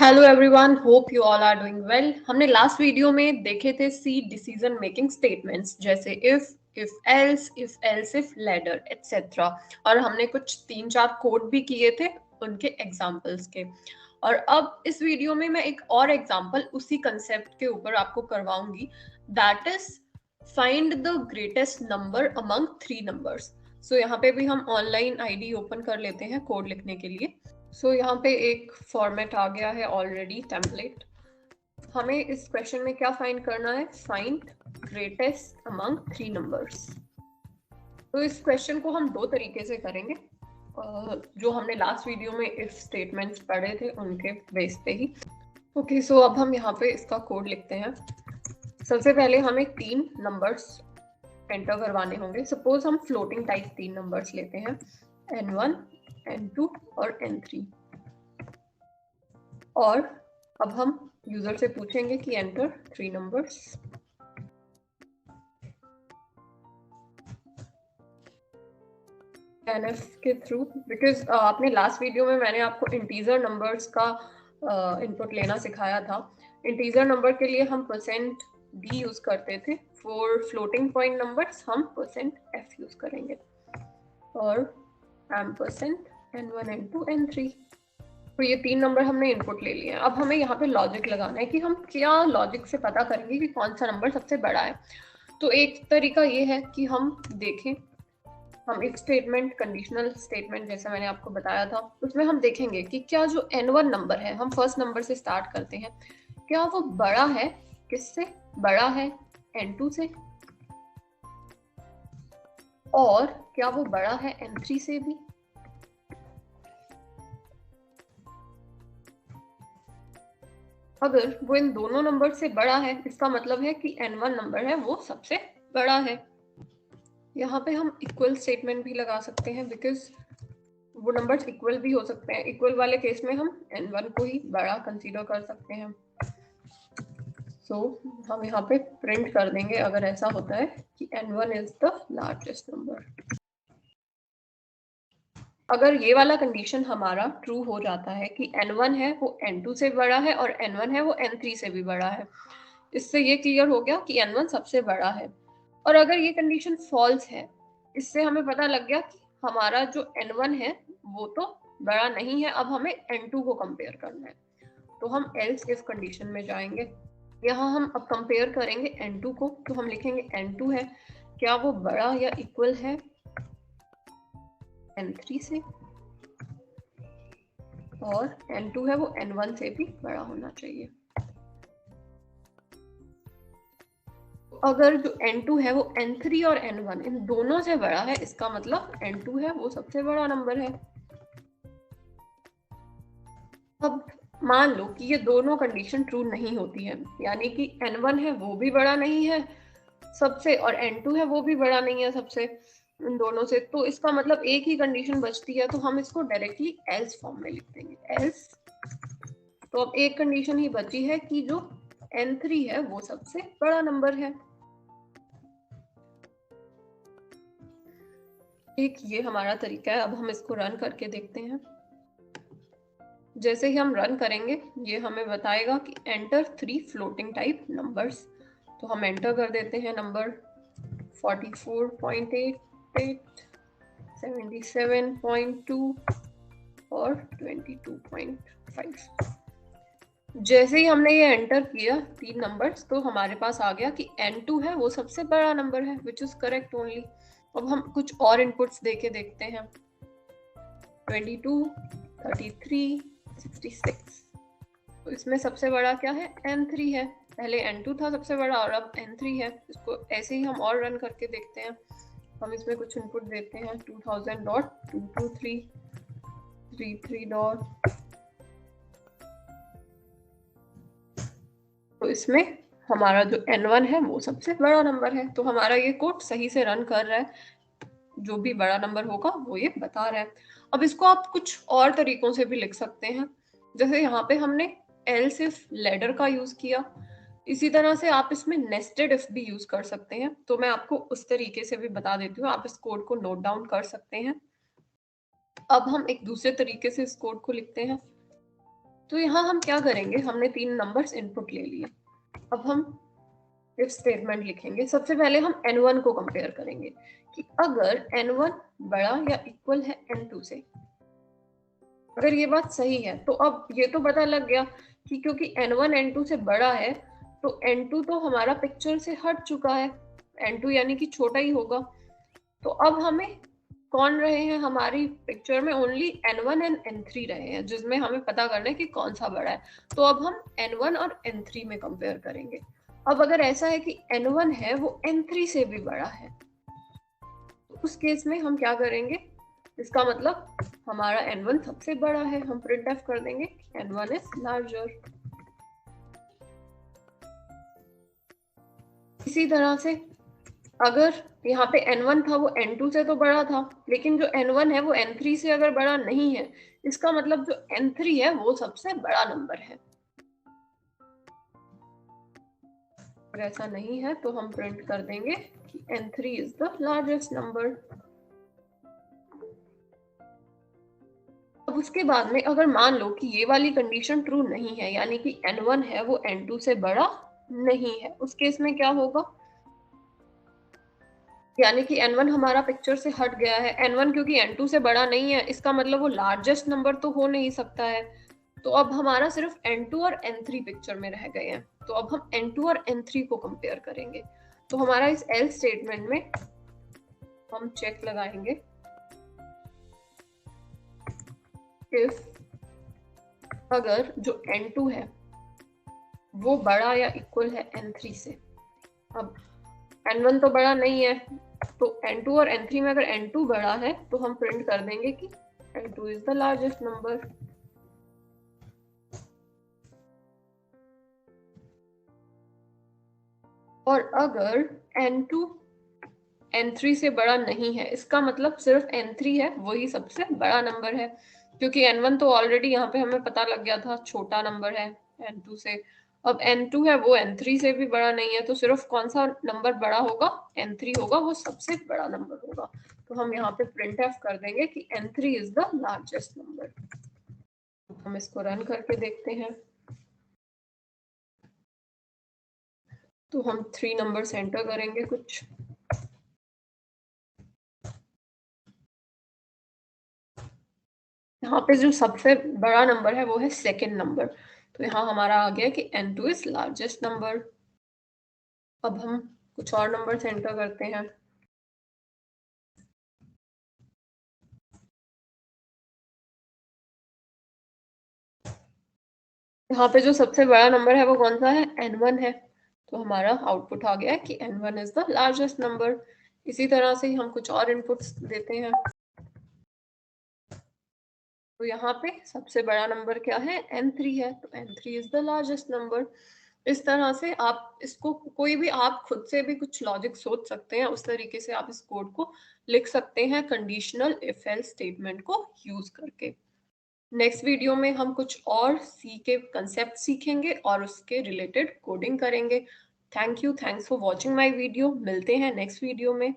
Hello everyone, hope you all are doing well. हमने last video में देखे थे सी डिसीजन मेकिंग स्टेटमेंट्स जैसे if else if ladder etcetera, और हमने कुछ 3-4 कोड भी किए थे उनके एग्जांपल्स के। और अब इस वीडियो में मैं एक और एग्जांपल उसी कंसेप्ट के ऊपर आपको करवाऊंगी, that is find the greatest number among 3 numbers. सो यहाँ पे भी हम ऑनलाइन आईडी ओपन कर लेते हैं कोड लिखने के लिए। सो यहाँ पे एक फॉर्मेट आ गया है ऑलरेडी, टेम्पलेट। हमें इस क्वेश्चन में क्या फाइंड करना है? Find greatest among 3 numbers. तो इस क्वेश्चन को हम दो तरीके से करेंगे, जो हमने लास्ट वीडियो में इफ स्टेटमेंट्स पढ़े थे उनके बेस पे ही। ओके, सो अब हम यहाँ पे इसका कोड लिखते हैं। सबसे पहले हमें 3 नंबर्स एंटर करवाने होंगे। सपोज हम फ्लोटिंग टाइप 3 नंबर्स लेते हैं, n1, n2 और n3। और अब हम यूजर से पूछेंगे कि एंटर 3 नंबर्स। NF के थ्रू, बिकॉज आपने लास्ट वीडियो में मैंने आपको इंटीजर नंबर्स का इनपुट लेना सिखाया था। इंटीजर नंबर के लिए हम %d यूज करते थे, फॉर फ्लोटिंग पॉइंट नंबर्स हम %f यूज करेंगे, और एम्परसेंड n1, n2, n3। तो ये 3 नंबर हमने इनपुट ले लिए हैं। अब हमें यहाँ पे लॉजिक लगाना है कि हम क्या लॉजिक से पता करेंगे कि कौन सा नंबर सबसे बड़ा है। तो एक तरीका ये है कि हम देखें, हम इफ स्टेटमेंट, कंडीशनल स्टेटमेंट जैसे मैंने आपको बताया था, उसमें हम देखेंगे कि क्या जो n1 नंबर है, हम फर्स्ट नंबर से स्टार्ट करते हैं, क्या वो बड़ा है, किससे बड़ा है? n2 से। और क्या वो बड़ा है n3 से भी? अगर वो इन दोनों नंबर से बड़ा है, इसका मतलब है कि n1 नंबर है वो सबसे बड़ा है। यहाँ पे हम इक्वल स्टेटमेंट भी लगा सकते हैं, बिकॉज वो नंबर्स इक्वल भी हो सकते हैं। इक्वल वाले केस में हम n1 को ही बड़ा कंसीडर कर सकते हैं। सो हम यहाँ पे प्रिंट कर देंगे अगर ऐसा होता है कि n1 is the largest number. अगर ये वाला कंडीशन हमारा ट्रू हो जाता है कि n1 है वो n2 से बड़ा है और n1 है वो n3 से भी बड़ा है, इससे ये क्लियर हो गया कि n1 सबसे बड़ा है। और अगर ये कंडीशन फॉल्स है, इससे हमें पता लग गया कि हमारा जो n1 है वो तो बड़ा नहीं है, अब हमें n2 को कंपेयर करना है। तो हम एल्स इफ कंडीशन में जाएंगे। यहाँ हम अब कंपेयर करेंगे n2 को, तो हम लिखेंगे n2 है, क्या वो बड़ा या इक्वल है n3 से? और n2 है वो n1 से भी बड़ा होना चाहिए। अगर जो n2 है वो n3 और n1 इन दोनों से बड़ा है, इसका मतलब n2 है वो सबसे बड़ा नंबर है। अब मान लो कि ये दोनों कंडीशन ट्रू नहीं होती है, यानी कि n1 है वो भी बड़ा नहीं है सबसे और n2 है वो भी बड़ा नहीं है सबसे, इन दोनों से, तो इसका मतलब एक ही कंडीशन बचती है। तो हम इसको डायरेक्टली एल्स फॉर्म में लिख देंगे, एल्स। तो अब एक कंडीशन ही बची है कि जो n3 है वो सबसे बड़ा नंबर है। एक ये हमारा तरीका है। अब हम इसको रन करके देखते हैं। जैसे ही हम रन करेंगे, ये हमें बताएगा कि एंटर 3 फ्लोटिंग टाइप नंबर्स। तो हम एंटर कर देते हैं नंबर 44.88, 77.2 और 22.5। जैसे ही हमने ये एंटर किया 3 नंबर्स, तो हमारे पास आ गया कि n2 है वो सबसे बड़ा नंबर है, विच इज करेक्ट ओनली। अब हम कुछ और इनपुट्स देके देखते हैं, 22, 33, 66। तो इसमें सबसे बड़ा क्या है? n3 है। पहले n2 था सबसे बड़ा और अब n3 है। इसको ऐसे ही हम और रन करके देखते हैं। हम इसमें कुछ इनपुट देते हैं, 2000.223.33. तो इसमें हमारा जो n1 है वो सबसे बड़ा नंबर है। तो हमारा ये कोड सही से रन कर रहा है, जो भी बड़ा नंबर होगा वो ये बता रहा है। अब इसको आप कुछ और तरीकों से भी लिख सकते हैं, जैसे यहाँ पे हमने एल्स इफ लैडर का यूज किया, इसी तरह से आप इसमें नेस्टेड इफ भी यूज कर सकते हैं। तो मैं आपको उस तरीके से भी बता देती हूँ, आप इस कोड को नोट डाउन कर सकते हैं। अब हम एक दूसरे तरीके से इस कोड को लिखते हैं। तो यहाँ हम क्या करेंगे, हमने 3 नंबर्स इनपुट ले लिए। अब हम इफ स्टेटमेंट लिखेंगे। सबसे पहले हम n1 को कंपेयर करेंगे कि अगर n1 बड़ा या इक्वल है n2 से, अगर ये बात सही है तो अब ये तो पता लग गया कि क्योंकि n1 n2 से बड़ा है तो n2 तो हमारा पिक्चर से हट चुका है, n2 यानी कि छोटा ही होगा। तो अब हमें कौन रहे हैं हमारी पिक्चर में, ओनली n1 एंड n3 रहे हैं, जिसमें हमें पता करना है कि कौन सा बड़ा है। तो अब हम n1 और n3 में कंपेयर करेंगे। अब अगर ऐसा है कि n1 है वो n3 से भी बड़ा है, तो उस केस में हम क्या करेंगे, इसका मतलब हमारा n1 सबसे बड़ा है, हम प्रिंट एफ कर देंगे n1 इज लार्जर। इसी तरह से अगर यहाँ पे n1 था वो n2 से तो बड़ा था, लेकिन जो n1 है वो n3 से अगर बड़ा नहीं है, इसका मतलब जो n3 है वो सबसे बड़ा नंबर है। अगर ऐसा नहीं है तो हम प्रिंट कर देंगे कि n3 is the largest number. अब उसके बाद में अगर मान लो कि ये वाली कंडीशन ट्रू नहीं है, यानी कि n1 है वो n2 से बड़ा नहीं है, उस केस में क्या होगा, यानी कि n1 हमारा पिक्चर से हट गया है। n1 क्योंकि n2 से बड़ा नहीं है, इसका मतलब वो लार्जेस्ट नंबर तो हो नहीं सकता है। तो अब हमारा सिर्फ n2 और n3 पिक्चर में रह गए हैं। तो अब हम n2 और n3 को कंपेयर करेंगे। तो हमारा इस एल्स स्टेटमेंट में हम चेक लगाएंगे इफ अगर जो n2 है वो बड़ा या इक्वल है n3 से। अब n1 तो बड़ा नहीं है, तो n2 और n3 में अगर n2 बड़ा है तो हम प्रिंट कर देंगे कि n2 is the largest number. और अगर n2 n3 से बड़ा नहीं है, इसका मतलब सिर्फ n3 है वही सबसे बड़ा नंबर है, क्योंकि n1 तो ऑलरेडी यहाँ पे हमें पता लग गया था छोटा नंबर है n2 से। अब n2 है वो n3 से भी बड़ा नहीं है, तो सिर्फ कौन सा नंबर बड़ा होगा, n3 होगा, वो सबसे बड़ा नंबर होगा। तो हम यहाँ पे प्रिंट एफ कर देंगे कि n3 is the largest number. हम इसको रन करके देखते हैं। तो हम 3 नंबर एंटर करेंगे कुछ। यहाँ पे जो सबसे बड़ा नंबर है वो है सेकेंड नंबर। तो यहाँ हमारा आ गया कि n2 इज लार्जेस्ट नंबर। अब हम कुछ और नंबर एंटर करते हैं। यहाँ पे जो सबसे बड़ा नंबर है वो कौन सा है, n1 है। तो हमारा आउटपुट आ गया है कि n1 is the largest number. इसी तरह से हम कुछ और इनपुट्स देते हैं। तो यहाँ पे सबसे बड़ा नंबर क्या है, n3 है, तो n3 is the largest number. इस तरह से आप इसको कोई भी आप खुद से भी कुछ लॉजिक सोच सकते हैं, उस तरीके से आप इस कोड को लिख सकते हैं कंडीशनल इफ एल्स स्टेटमेंट को यूज करके। नेक्स्ट वीडियो में हम कुछ और सी के कंसेप्ट सीखेंगे और उसके रिलेटेड कोडिंग करेंगे। Thanks for watching my video. मिलते हैं नेक्स्ट वीडियो में।